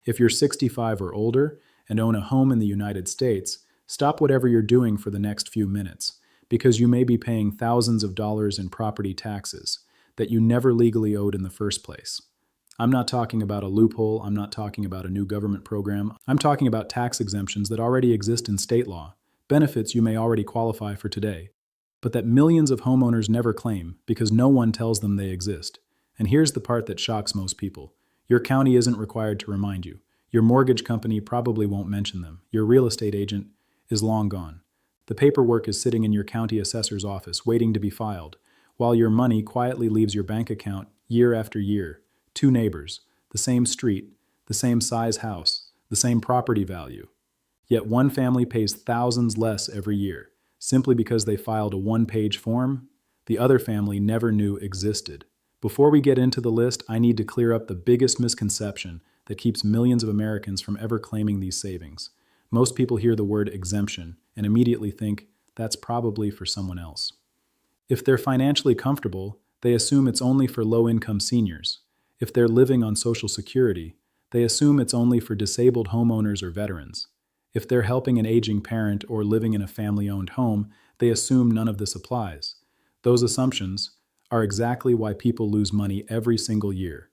If you're 65 or older and own a home in the United States, stop whatever you're doing for the next few minutes, because you may be paying thousands of dollars in property taxes that you never legally owed in the first place. I'm not talking about a loophole, I'm not talking about a new government program, I'm talking about tax exemptions that already exist in state law, benefits you may already qualify for today, but that millions of homeowners never claim because no one tells them they exist. And here's the part that shocks most people. Your county isn't required to remind you. Your mortgage company probably won't mention them. Your real estate agent is long gone. The paperwork is sitting in your county assessor's office waiting to be filed, while your money quietly leaves your bank account year after year. Two neighbors, the same street, the same size house, the same property value. Yet one family pays thousands less every year, simply because they filed a one-page form the other family never knew existed. Before we get into the list, I need to clear up the biggest misconception that keeps millions of Americans from ever claiming these savings. Most people hear the word exemption and immediately think that's probably for someone else. If they're financially comfortable, they assume it's only for low-income seniors. If they're living on Social Security, they assume it's only for disabled homeowners or veterans. If they're helping an aging parent or living in a family-owned home, they assume none of this applies. Those assumptions are exactly why people lose money every single year.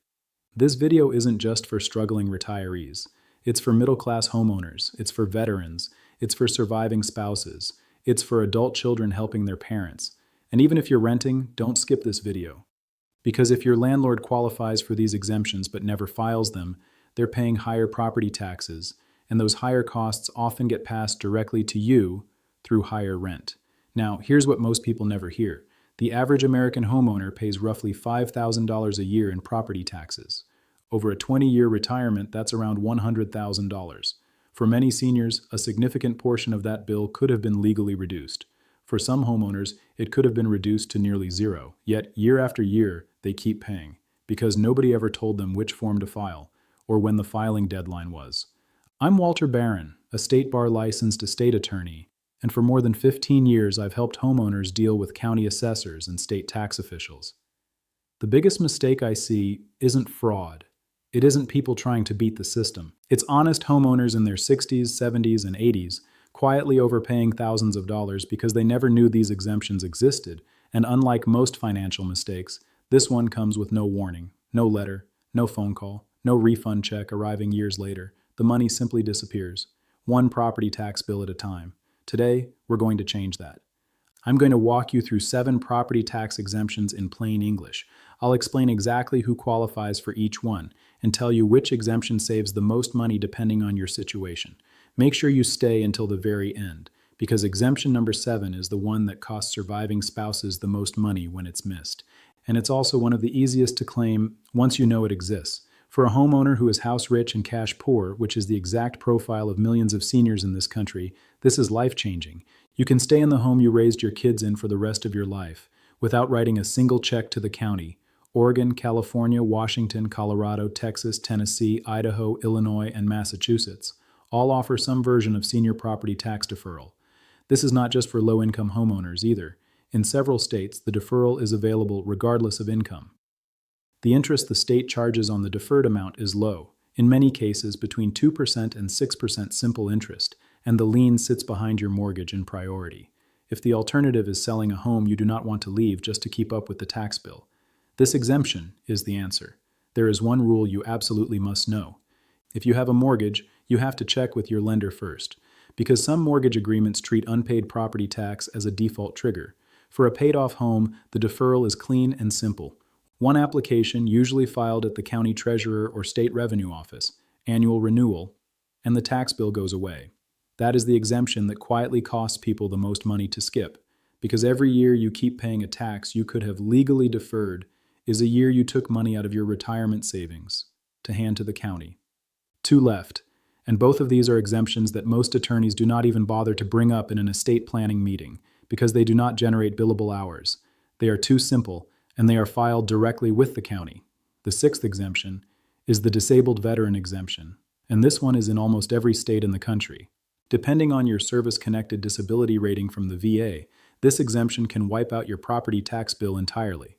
This video isn't just for struggling retirees. It's for middle-class homeowners. It's for veterans. It's for surviving spouses. It's for adult children helping their parents. And even if you're renting, don't skip this video. Because if your landlord qualifies for these exemptions but never files them, they're paying higher property taxes, and those higher costs often get passed directly to you through higher rent. Now, here's what most people never hear. The average American homeowner pays roughly $5,000 a year in property taxes. Over a 20-year retirement, that's around $100,000. For many seniors, a significant portion of that bill could have been legally reduced. For some homeowners, it could have been reduced to nearly zero, yet year after year, they keep paying, because nobody ever told them which form to file, or when the filing deadline was. I'm Walter Barron, a state bar licensed estate attorney, and for more than 15 years I've helped homeowners deal with county assessors and state tax officials. The biggest mistake I see isn't fraud. It isn't people trying to beat the system. It's honest homeowners in their 60s, 70s, and 80s quietly overpaying thousands of dollars because they never knew these exemptions existed, and unlike most financial mistakes, this one comes with no warning, no letter, no phone call, no refund check arriving years later. The money simply disappears, one property tax bill at a time. Today, we're going to change that. I'm going to walk you through 7 property tax exemptions in plain English. I'll explain exactly who qualifies for each one and tell you which exemption saves the most money depending on your situation. Make sure you stay until the very end, because exemption number 7 is the one that costs surviving spouses the most money when it's missed. And it's also one of the easiest to claim once you know it exists. For a homeowner who is house rich and cash poor, which is the exact profile of millions of seniors in this country, this is life-changing. You can stay in the home you raised your kids in for the rest of your life without writing a single check to the county. Oregon, California, Washington, Colorado, Texas, Tennessee, Idaho, Illinois, and Massachusetts all offer some version of senior property tax deferral. This is not just for low-income homeowners either. In several states, the deferral is available regardless of income. The interest the state charges on the deferred amount is low, in many cases between 2% and 6% simple interest, and the lien sits behind your mortgage in priority. If the alternative is selling a home you do not want to leave just to keep up with the tax bill, this exemption is the answer. There is one rule you absolutely must know. If you have a mortgage, you have to check with your lender first, because some mortgage agreements treat unpaid property tax as a default trigger. For a paid-off home, the deferral is clean and simple. One application, usually filed at the county treasurer or state revenue office, annual renewal, and the tax bill goes away. That is the exemption that quietly costs people the most money to skip, because every year you keep paying a tax you could have legally deferred is a year you took money out of your retirement savings to hand to the county. 2 left, and both of these are exemptions that most attorneys do not even bother to bring up in an estate planning meeting because they do not generate billable hours. They are too simple, and they are filed directly with the county. The 6th exemption is the disabled veteran exemption, and this one is in almost every state in the country. Depending on your service-connected disability rating from the VA, this exemption can wipe out your property tax bill entirely.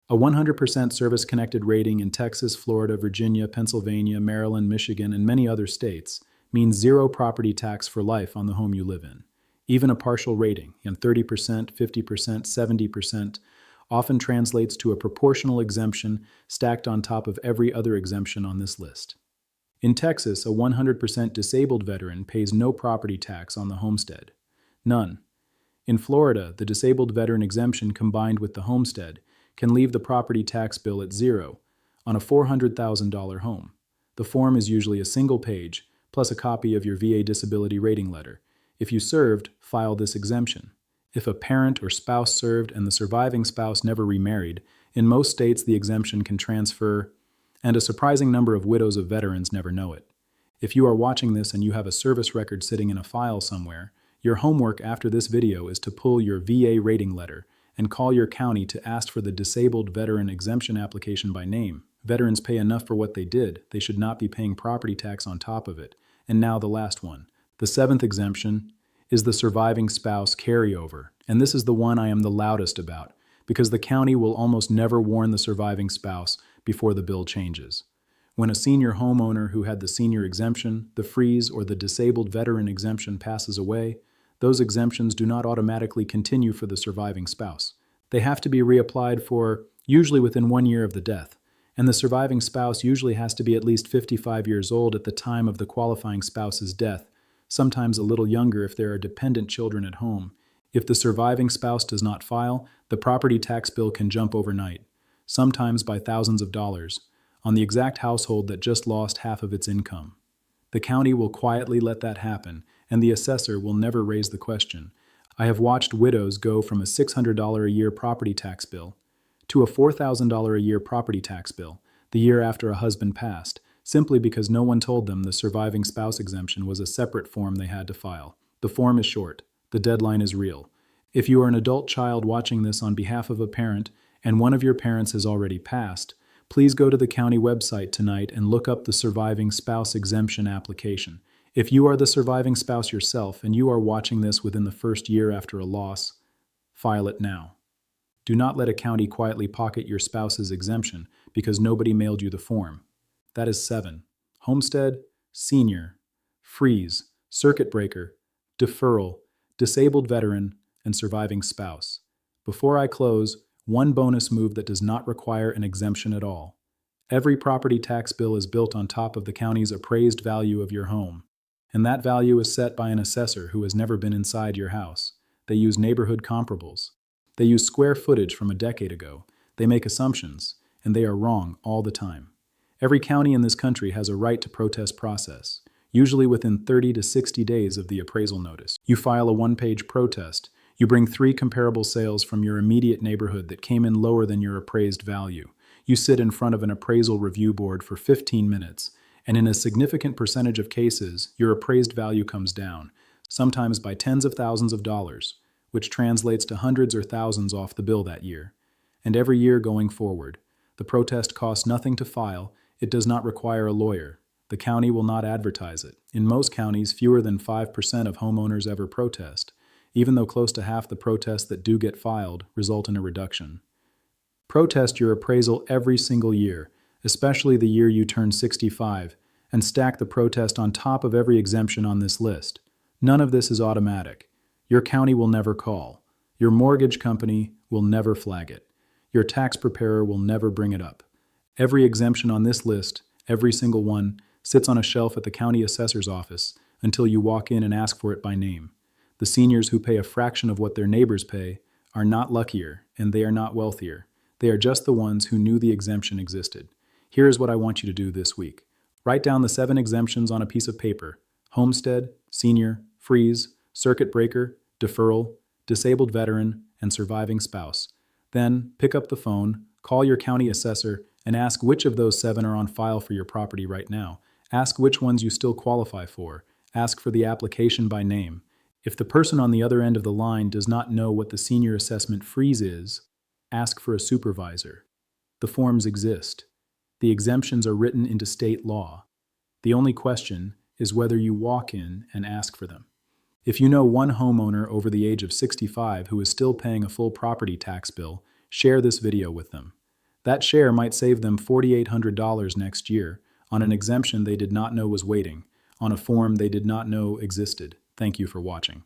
A 100% service-connected rating in Texas, Florida, Virginia, Pennsylvania, Maryland, Michigan, and many other states means zero property tax for life on the home you live in. Even a partial rating, 30%, 50%, 70%, often translates to a proportional exemption stacked on top of every other exemption on this list. In Texas, a 100% disabled veteran pays no property tax on the homestead. None. In Florida, the disabled veteran exemption combined with the homestead can leave the property tax bill at zero on a $400,000 home. The form is usually a single page, plus a copy of your VA disability rating letter. If you served, file this exemption. If a parent or spouse served and the surviving spouse never remarried, in most states the exemption can transfer, and a surprising number of widows of veterans never know it. If you are watching this and you have a service record sitting in a file somewhere, your homework after this video is to pull your VA rating letter and call your county to ask for the disabled veteran exemption application by name. Veterans pay enough for what they did. They should not be paying property tax on top of it. And now the last one. The seventh exemption is the surviving spouse carryover. And this is the one I am the loudest about, because the county will almost never warn the surviving spouse before the bill changes. When a senior homeowner who had the senior exemption, the freeze, or the disabled veteran exemption passes away, those exemptions do not automatically continue for the surviving spouse. They have to be reapplied for, usually within 1 year of the death, and the surviving spouse usually has to be at least 55 years old at the time of the qualifying spouse's death, sometimes a little younger if there are dependent children at home. If the surviving spouse does not file, the property tax bill can jump overnight, sometimes by thousands of dollars, on the exact household that just lost half of its income. The county will quietly let that happen, and the assessor will never raise the question. I have watched widows go from a $600 a year property tax bill to a $4,000 a year property tax bill the year after a husband passed, simply because no one told them the surviving spouse exemption was a separate form they had to file. The form is short. The deadline is real. If you are an adult child watching this on behalf of a parent and one of your parents has already passed, please go to the county website tonight and look up the surviving spouse exemption application. If you are the surviving spouse yourself and you are watching this within the first year after a loss, file it now. Do not let a county quietly pocket your spouse's exemption because nobody mailed you the form. That is 7. Homestead, senior, freeze, circuit breaker, deferral, disabled veteran, and surviving spouse. Before I close, one bonus move that does not require an exemption at all. Every property tax bill is built on top of the county's appraised value of your home, and that value is set by an assessor who has never been inside your house. They use neighborhood comparables. They use square footage from a decade ago. They make assumptions, and they are wrong all the time. Every county in this country has a right to protest process, usually within 30 to 60 days of the appraisal notice. You file a one-page protest. You bring 3 comparable sales from your immediate neighborhood that came in lower than your appraised value. You sit in front of an appraisal review board for 15 minutes, and in a significant percentage of cases, your appraised value comes down, sometimes by tens of thousands of dollars, which translates to hundreds or thousands off the bill that year. And every year going forward, the protest costs nothing to file. It does not require a lawyer. The county will not advertise it. In most counties, fewer than 5% of homeowners ever protest, even though close to half the protests that do get filed result in a reduction. Protest your appraisal every single year, especially the year you turn 65, and stack the protest on top of every exemption on this list. None of this is automatic. Your county will never call. Your mortgage company will never flag it. Your tax preparer will never bring it up. Every exemption on this list, every single one, sits on a shelf at the county assessor's office until you walk in and ask for it by name. The seniors who pay a fraction of what their neighbors pay are not luckier, and they are not wealthier. They are just the ones who knew the exemption existed. Here is what I want you to do this week. Write down the 7 exemptions on a piece of paper: homestead, senior, freeze, circuit breaker, deferral, disabled veteran, and surviving spouse. Then pick up the phone, call your county assessor, and ask which of those 7 are on file for your property right now. Ask which ones you still qualify for. Ask for the application by name. If the person on the other end of the line does not know what the senior assessment freeze is, ask for a supervisor. The forms exist. The exemptions are written into state law. The only question is whether you walk in and ask for them. If you know one homeowner over the age of 65 who is still paying a full property tax bill, share this video with them. That share might save them $4,800 next year on an exemption they did not know was waiting, on a form they did not know existed. Thank you for watching.